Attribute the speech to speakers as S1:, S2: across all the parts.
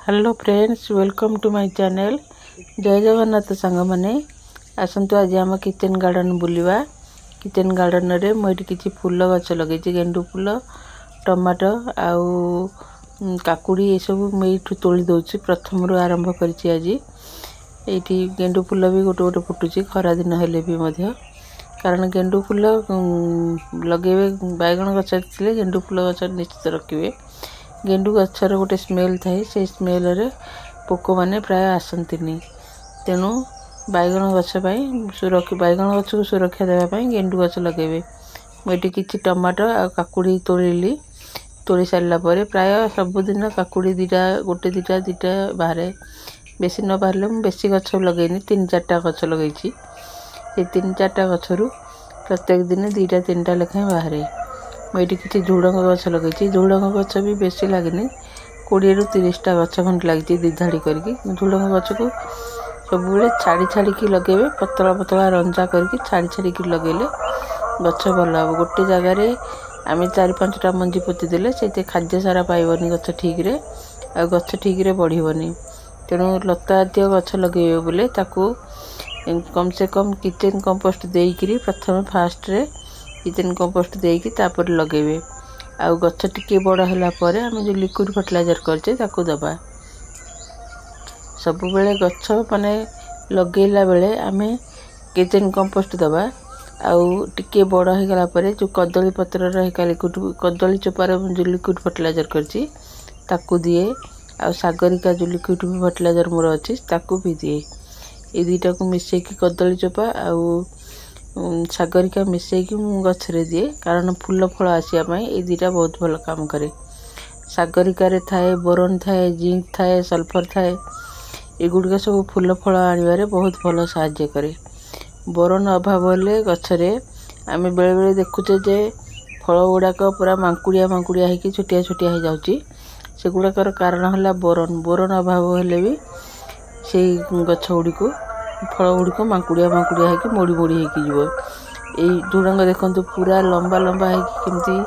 S1: Hello friends, welcome to my channel. जय जगन्नाथ सांग मैंने आसतु आज आम किचन गार्डन बुलवा। किचन गार्डन रे मुझे किसी फूल गछ लगे, गेंडू फूल, टमाटो आउ काकुड़ी ये सब मुझे तोली दूसरी प्रथम आरंभ कर आज। ये गेंडू फूल भी गोटे गोटे फुटुची खरा दिन हेले भी मध्य, कारण गेंडू फूल लगे बैगण गछ थे गेंडू फूल गछ निश्चित रखिए। गेंडू गचर गोटे स्मेल थाए, से स्मेल रे पोक मैंने प्राय आसती, तेणु बैगण गछ बैगण गछ को सुरक्षा देवाई गेंडू गछ लगे। मुझे किसी टमाटो आ काकुड़ी तोड़ी सारापर प्राय सबुदिन काकुड़ी दीटा गोटे दीटा दीटा बाहर, बेसी न बाहर मुझे बेसी गछ लगे 3-4टा गछ लगे। ये 3-4टा गचर प्रत्येक दिन 2-3टा लेखाएं बाहर। मुझे किसी झुड़ंग गछ लगे, झुड़ंग गछ भी बेसी लगे 20-30टा गछ खंड लगी दी धाड़ी करके। झुड़ंग गछ को सब छाड़ी छाड़ी लगे, पतला पतला रंजा करके छाड़ी छाड़ी लगेले गछ भल हम। गोटे जगार आम 4-5टा मंजी पोती देले से खाद्य सारा पाइबनी गछ ठीक रे, आ गछ ठीक रे बढ़िबनी। तेणु लता जातीय गछ लगे बोले ताकू कम से कम किचन कंपोस्ट देकरी प्रथम फास्ट रे किचन कंपोस्ट देकी तापर लगेबे। आ गछ टिके बड़ होला परे आम जो लिक्विड फर्टिलाइजर करछे ताकू दबा। सब बेले गछ माने लगेला बेले आमे किचन कंपोस्ट दबा। आउ टिके बड़ हो गला परे जो कदली पत्र रहिका लिक्विड कदली चोपार जो लिक्विड फर्टिलाइजर करछि ताकू दिए। आ सागरिका जो लिक्विड फर्टिलाइजर मोर अछि ताकू भी दिए। ए दुईटा को मिसई की कदली चोपा आउ सागरिका मिसई गछरे दिए, कारण फूल फल आसापी ये दुईटा बहुत भल काम करे। सागरिकार थाए बोरन थाए, जिंक थाए, सल्फर थाए, एगुड़िक सब फूल फल आने बहुत भल साहाय्य करे। बोरन अभाव हेले गछरे आम बेले बेले देखुचे जे फल गुड़ाक पूरा मांकुड़िया मांकुड़िया होगी छोटिया छोटिया हो जाऊँगी। से गुड़ाकर कारण है बोरन। बोरन अभाव हेले भी से गछ गुड़िक फल गुड़िक मांकुड़िया मांकुड़िया होगी मोड़ी मोड़ी होगी। झुड़ंग देखते पूरा लंबा लंबा होमती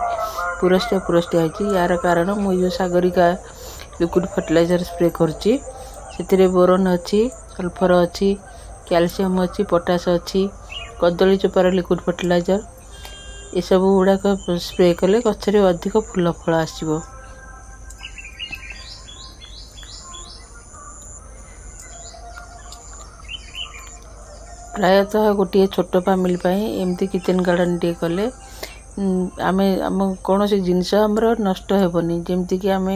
S1: पुरस्टिया पुरस्टिया होती। यार कारण मुझे सागरिका लिक्विड फर्टिलाइजर स्प्रे करछि। से बोरन अच्छी, सल्फर अच्छी, कैल्शियम अच्छी, पोटास अच्छी, कदली चोपार लिक्विड फर्टिलाइजर ये सब गुड़ाक स्प्रे कले गछरे अधिक फूल फल आसो। प्रायतः गोटे छोट फैमिली एमती किचन गार्डन टे कले आम आम कौन सी जिनस आमर नष्ट हेबनी। जमती कि आम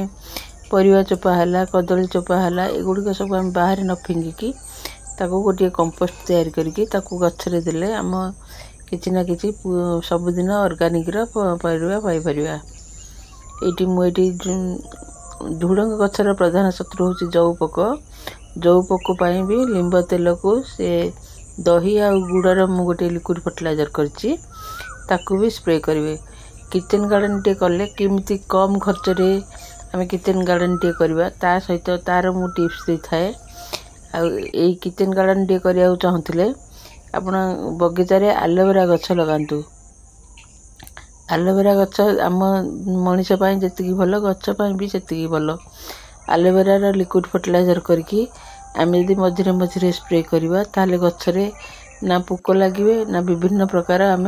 S1: परिवा चोपा है, कदली चोपा है, एगुड़िक सब आम बाहर न फिंगिकी ताको गोटे कंपोस्ट तैयारी करके ताको गछरे देले आम किछि ना किछि सबुदिन ऑर्गेनिक परिवा पाई परिवा। एटी मुझे झुड़ंग गछर प्रधान शत्रु होची जौ पोक। जौ पोक पाई भी लिंब तेल को से दही आ गुड़र मु गोटे लिक्विड फर्टिलाइजर करछि ताकू भी स्प्रे करेंगे। किचन गार्डन टे कले केमती कम खर्च रे आम किचन गार्डन टे करवा ता सहित तार मु टिप्स दे थाए। आ किचन गार्डन टे करिया चाहूले आपण बगीचारे एलोवेरा गछ लगांतु। एलोवेरा गछ आम मनीष जी भल गछ भी से भल। एलोवेरा लिक्विड फर्टिलाइजर करके आम यदि मझे मझे स्प्रे करवा ताले गछरे ना पोक लगे ना विभिन्न प्रकार आम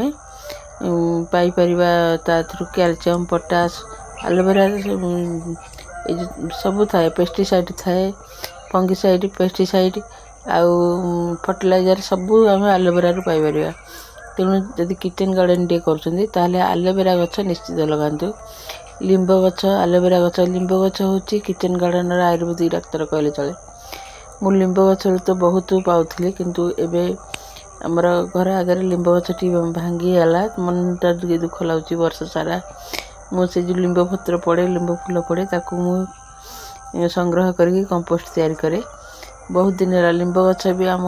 S1: पाई परिवा थ्रू कैल्शियम, पोटास। एलोवेरा सब थाए, पेस्टिसाइड थाए, फंगिसाइड, पेस्टिसाइड आउ फर्टिलाइजर सबू आम एलोवेरा पाई परिवा। तेणु जदि किचन गार्डन टे कर एलोवेरा गछ निश्चित लगातु। लिंब गछ, एलोवेरा गछ, लिंब गछ हूँ किचन गार्डन आयुर्वेदिक डाक्तर कहले चले। मु लिंब गछ तो बहुत पाऊली, किंतु एबे हमर घर आगे लिंब गछ टी भांगी गला मनटा टे दुख लगुच। वर्ष सारा मुझे जो लिंब पत्र पड़े, लिंब फूल पड़े ताकू मु संग्रह करके कंपोस्ट तैयारी करे। बहुत दिन है लिंब गछ भी आम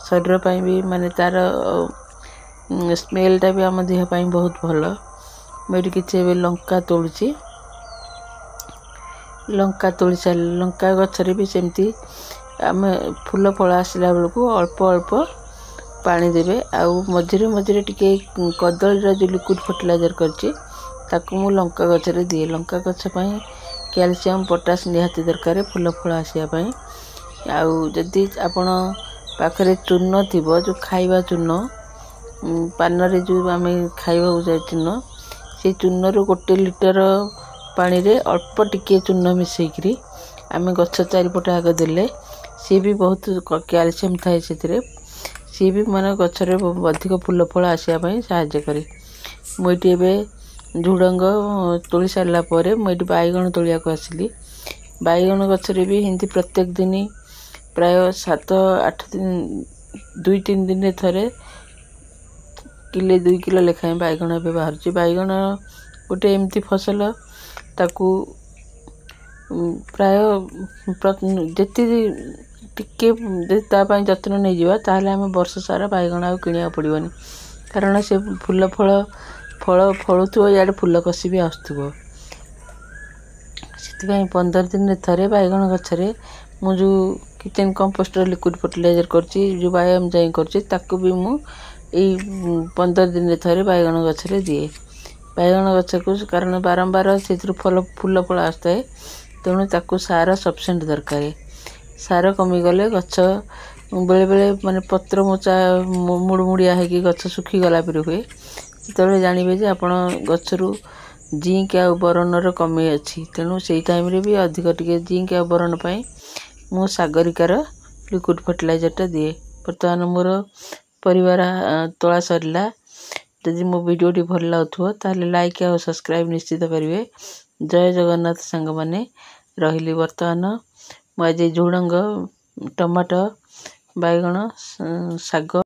S1: शरीर पाई भी माने तार स्मेलटा भी आम देह पाई बहुत भल। मुझे किसी लंका तोलुची, लंका तोली सारे लंका गछरे भी सेमती आम फूल फल आसला बेलू अल्प अल्प पानी देवे। आउ मझे मझे टिके कदली जो लिक्विड फर्टिलाइजर करछि ताकू मु लंका गछरे दिए। लंका गछ କ୍ୟାଲସିୟମ ପଟାସ ନିହାତି ଦରକାର ଫୁଲ ଫଳ ଆସିବା ପାଇଁ। ଆଉ ଯଦି ଆପଣ ପାଖରେ ଚୂନ ଥିବ, ଯେଉଁ ଖାଇବା ଚୂନ ପାନରେ ଯେଉଁ ଆମେ ଖାଇବାକୁ ଯାଏ ଚୂନ, ସେଇ ଚୂନରୁ 1 ଲିଟର ପାଣିରେ ଅଳ୍ପ ଟିକିଏ ଚୂନ ମିଶାଇକିରି ଆମେ ଗଛ ଚାରିପଟେ ଆଗ ଦେଲେ, ସିଏ ବି ବହୁତ କ୍ୟାଲସିୟମ ଥାଏ ସେଥିରେ, ସିଏ ବି ମାନେ ଗଛରେ ଅଧିକ ଫୁଲ ଫଳ ଆସିବା ପାଇଁ ସାହାଯ୍ୟ କରେ। ମୁଁ ଏଠି ଏବେ ଝୁଡ଼ଙ୍ଗ ତୋଳି ସାରିଲା ପରେ ମୁଁ ଏଠି ବାଇଗଣ ତୋଳିବାକୁ ଆସିଲି। ବାଇଗଣ ଗଛରେ ବି ଏମିତି ପ୍ରତ୍ୟେକ ଦିନ ପ୍ରାୟ 7-8 ଦିନ 2-3 ଦିନରେ ଥରେ କିଲେ 2 କିଲୋ ଲେଖାଏଁ ବାଇଗଣ ଏବେ ବାହାରୁଛି। ବାଇଗଣ ଗୋଟେ ଏମିତି ଫସଲ, ତାକୁ ପ୍ରାୟ ଯେତିକି ଟିକେ ଯଦି ତା ପାଇଁ ଯତ୍ନ ନେଇଯିବା ତାହେଲେ ଆମେ ବର୍ଷ ସାରା ବାଇଗଣ ଆଉ କିଣିବାକୁ ପଡ଼ିବନି, କାରଣ ସେ ଫଳ ଫଳୁଥିବ, ଇଆଡ଼େ ଫୁଲ କଷି ବି ଆସୁଥିବ। ସେଥିପାଇଁ 15 ଦିନରେ ଥରେ ବାଇଗଣ ଗଛରେ ମୁଁ ଯେଉଁ କିଚେନ୍ କମ୍ପୋଷ୍ଟର ଲିକ୍ୱିଡ଼ ଫର୍ଟିଲାଇଜର କରୁଛି, ଯେଉଁ ବ୍ୟାୟାମ ଯାଇ କରୁଛି, ତାକୁ ବି ମୁଁ ଏଇ 15 ଦିନରେ ଥରେ ବାଇଗଣ ଗଛରେ ଦିଏ। ବାଇଗଣ ଗଛକୁ କାରଣ ବାରମ୍ବାର ସେଥିରୁ ଫୁଲ ଫଳ ଆସିଥାଏ, ତେଣୁ ତାକୁ ସାର ସଫିସିଏଣ୍ଟ ଦରକାର। ସାର କମିଗଲେ ଗଛ ବେଳେବେଳେ ମାନେ ପତ୍ର ମୋଚା ମୁଡ଼ମୁଡ଼ିଆ ହେଇକି ଗଛ ଶୁଖିଗଲା ପରି ହୁଏ। ସେତେବେଳେ ଜାଣିବେ ଯେ ଆପଣ ଗଛରୁ ଜିଙ୍କ ଆଉ ବୋରନର କମି ଅଛି। ତେଣୁ ସେଇ ଟାଇମ୍ରେ ବି ଅଧିକ ଟିକେ ଜିଙ୍କ ଆଉ ବୋରନ ପାଇଁ ମୁଁ ସାଗରିକାର ଲିକ୍ୱିଡ଼ ଫର୍ଟିଲାଇଜରଟା ଦିଏ। ବର୍ତ୍ତମାନ ମୋର ପରିବାର ତୋଳା ସରିଲା। ଯଦି ମୋ ଭିଡ଼ିଓଟି ଭଲ ଲାଗୁଥିବ ତାହେଲେ ଲାଇକ୍ ଆଉ ସବସ୍କ୍ରାଇବ୍ ନିଶ୍ଚିତ କରିବେ। ଜୟ ଜଗନ୍ନାଥ ସାଙ୍ଗମାନେ। ରହିଲି। ବର୍ତ୍ତମାନ ମୁଁ ଆଜି ଝୁଡ଼ଙ୍ଗ, ଟମାଟୋ, ବାଇଗଣ, ଶାଗ